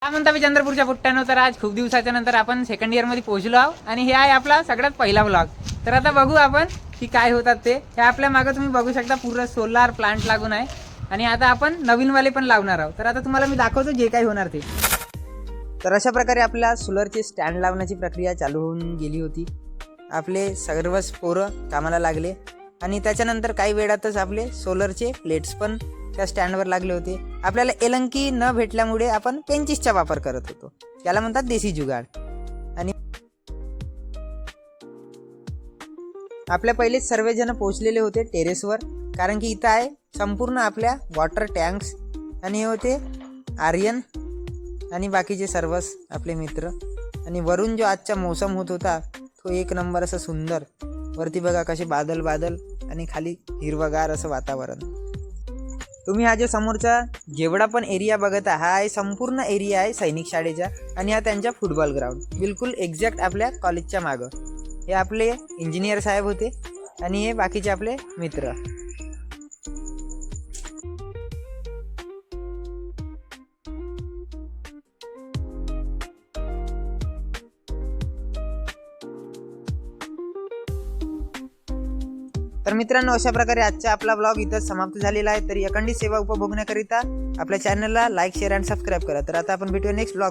काय म्हणता मी चंद्रपूरच्या पुट्ट्यानो, तर आज खूप दिवसाच्या नंतर आपण सेकंड इयर मध्ये पोहोचलो आहोत आणि हे आहे आपला सगळ्यात पहिला ब्लॉग. तर आता बघू आपण की काय होतात ते. हे आपल्या मागे तुम्ही बघू शकता पूर्ण सोलार प्लांट लागून आहे आणि आता आपण नवीनवाले पण लावणार आहोत. तर आता तुम्हाला मी दाखवतो जे काही होणार ते. तर अशा प्रकारे आपल्या सोलरची स्टँड लावण्याची प्रक्रिया चालू होऊन गेली होती. आपले सर्वच पोरं कामाला लागले आणि त्याच्यानंतर काही वेळातच आपले सोलरचे प्लेट्स पण त्या स्टँडवर लागले होते. आपल्याला एलंकी न भेटल्यामुळे आपण पेंचिसचा वापर करत होतो, त्याला म्हणतात देसी जुगाड. आणि आपल्या पहिले सर्वजण पोहोचलेले होते टेरेसवर, कारण की इथं आहे संपूर्ण आपल्या वॉटर टँक्स. आणि हे होते आर्यन आणि बाकीचे सर्वच आपले मित्र. आणि वरून जो आजचा मौसम होत होता तो एक नंबर असं सुंदर. वरती बघा कसे बादल बादल आणि खाली हिरवगार असं वातावरण. तुम्ही हा जो समोरचा जेवढा पण एरिया बघत आहे, हा आहे संपूर्ण एरिया आहे सैनिक शाळेचा. आणि हा त्यांच्या फुटबॉल ग्राउंड बिलकुल एक्झॅक्ट आपल्या कॉलेजच्या मागं. हे आपले इंजिनियर साहेब होते आणि हे बाकीचे आपले मित्र. तर मित्रांनो, अशा प्रकारे आजचा आपला ब्लॉग इथं समाप्त झालेला आहे. तर अखंडित सेवा उपभोगण्याकरिता आपल्या चॅनलला लाईक, शेअर आणि सबस्क्राईब करा. तर आता आपण भेटूया नेक्स्ट ब्लॉग.